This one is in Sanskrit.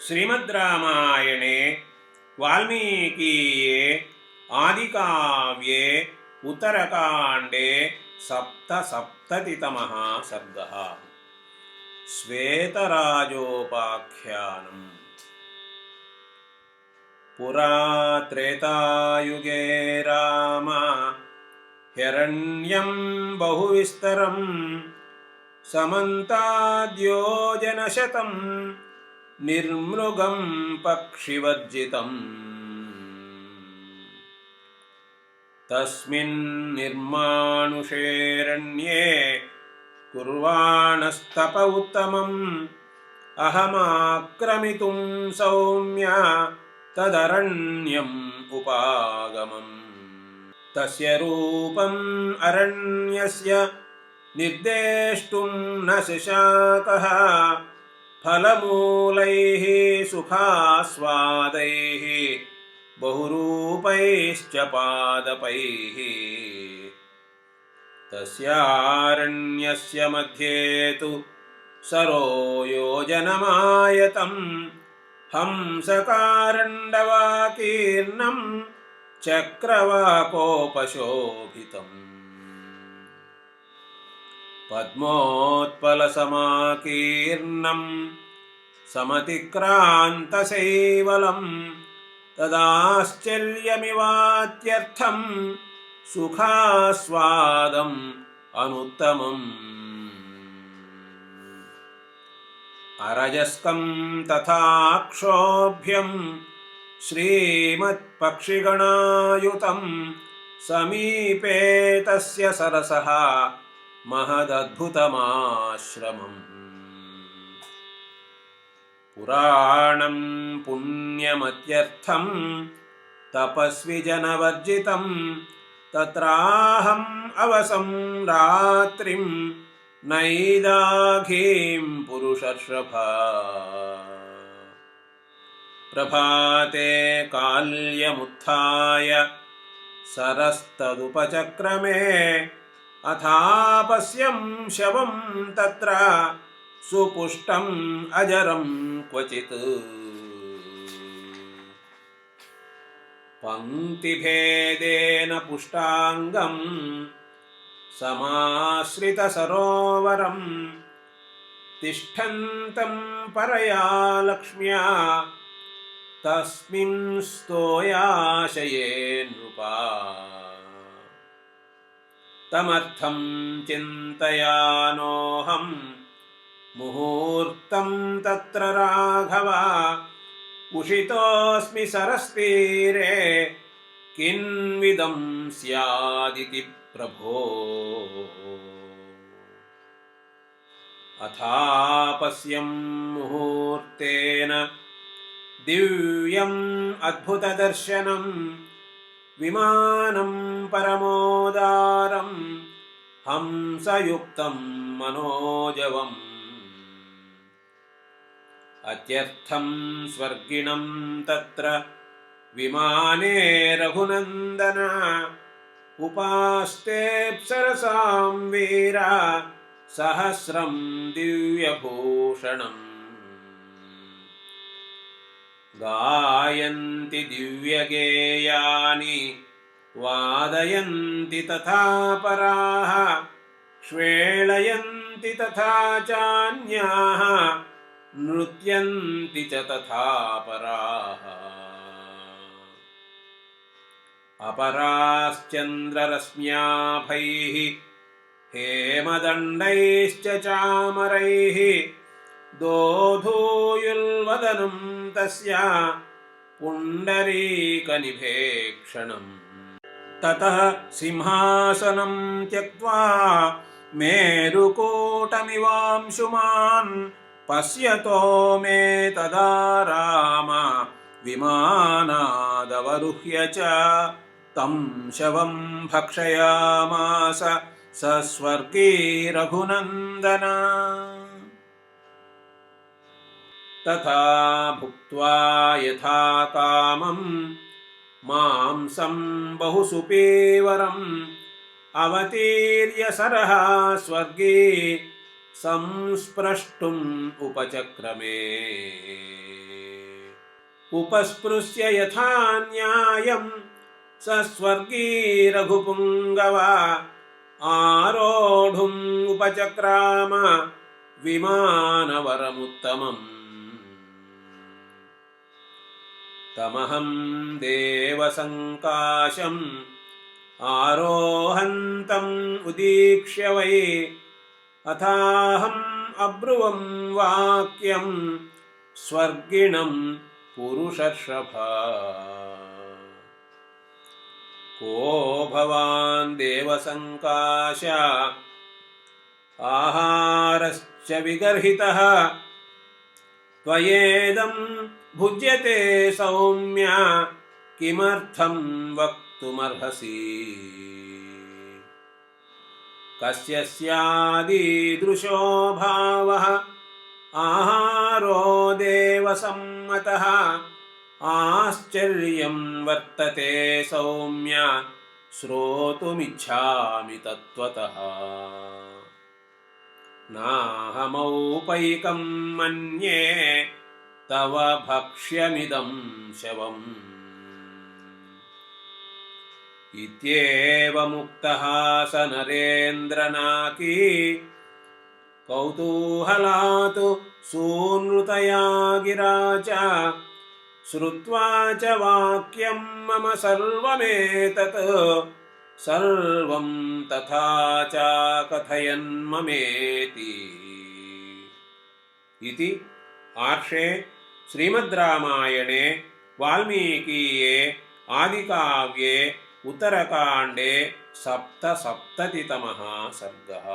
श्रीमद्रामायणे वाल्मीकीये आदिकाव्ये उत्तरकाण्डे सप्तसप्ततितमः सर्गः। श्वेतराजोपाख्यानम्। पुरा त्रेतायुगे राम हिरण्यं बहुविस्तरं समन्ताद्योजनशतं निर्मृगं पक्षिवर्जितम्। तस्मिन् निर्मानुषेरण्ये कुर्वाणस्तप उत्तमम् अहमाक्रमितुं सौम्य तदरण्यम् उपागमम्। तस्य रूपम् अरण्यस्य निर्देष्टुं न शशाकः फलमूलैः सुखास्वादैः बहुरूपैश्च पादपैः। तस्यारण्यस्य मध्ये तु सरोयोजनमायतम् हंसकारण्डवाकीर्णं चक्रवाकोपशोभितम्। पद्मोत्पलसमाकीर्णं समतिक्रान्तशैवलं तदाश्चर्यमिवात्यर्थं सुखास्वादम् अनुत्तमम्। अरजस्कं तथा क्षोभ्यं श्रीमत्पक्षिगणायुतं समीपे तस्य सरसः महदद्भुतमाश्रमम्। पुराणं पुण्यमत्यर्थं तपस्विजनवर्जितं तत्राहम् अवसं रात्रिं नैदाघीं पुरुषर्षभा। प्रभाते काल्यमुत्थाय सरस्तदुपचक्रमे अथापश्यं शवं तत्र सुपुष्टम् अजरं क्वचित्। पङ्क्तिभेदेन पुष्टाङ्गं समाश्रितसरोवरं तिष्ठन्तं परया लक्ष्म्या तस्मिन् स्तोयाशये नृपा। तमर्थं चिन्तयानोऽहं मुहूर्तं तत्र राघव उषितोऽस्मि सरस्तीरे किन्विदं स्यादिति प्रभो। अथापश्यं मुहूर्तेन दिव्यम् अद्भुतदर्शनं विमानं परमोदारं हंसयुक्तं मनोजवम्। अत्यर्थं स्वर्गिणं तत्र विमाने रघुनन्दन उपास्तेऽप्सरसां वीरा सहस्रं दिव्यभूषणम्। गायन्ति दिव्यगेयानि वादयन्ति तथा पराः श्वेलयन्ति तथा चान्याः नृत्यन्ति च तथा पराः। अपराश्चन्द्ररश्म्याभैः हेमदण्डैश्च चामरैः दोधूयुल्वदनं तस्य पुण्डरीकनिभेक्षणम्। ततः सिंहासनं त्यक्त्वा मेरुकूटमिवांशुमान् पश्यतो मे तदा राम विमानादवरुह्य च तं शवं भक्षयामास स स्वर्गी रघुनन्दन। तथा भुक्त्वा यथा कामं मांसं बहुसुपीवरम् अवतीर्य सरः स्वर्गी संस्प्रष्टुम् उपचक्रमे। उपस्पृश्य यथा न्यायं स स्वर्गी रघुपुङ्गव आरोढुम् उपचक्राम विमानवरमुत्तमम् तमहं देवसङ्काशम् आरोहन्तम् उदीक्ष्य वै अथाहम् अब्रुवं वाक्यं स्वर्गिणं पुरुषर्षभ को भवान् देवसङ्काश आहारश्च विगर्हितः त्वयेदं भुज्यते सौम्य किमर्थं वक्तुमर्हसि कस्य स्यादीदृशो भावः आहारो देवसम्मतः आश्चर्यं वर्तते सौम्य श्रोतुमिच्छामि तत्त्वतः नाहमौपैकं मन्ये तव भक्ष्यमिदं शवम् इत्येवमुक्तः स नरेन्द्रनाकी कौतूहलात् सूनृतया गिरा च श्रुत्वा च वाक्यं मम सर्वमेतत् सर्वं तथा च कथयन्ममेति इति आर्षे श्रीमद्रामायणे वाल्मीकीये आदिकाव्ये उत्तरकाण्डे सप्तसप्ततितमः सर्गः।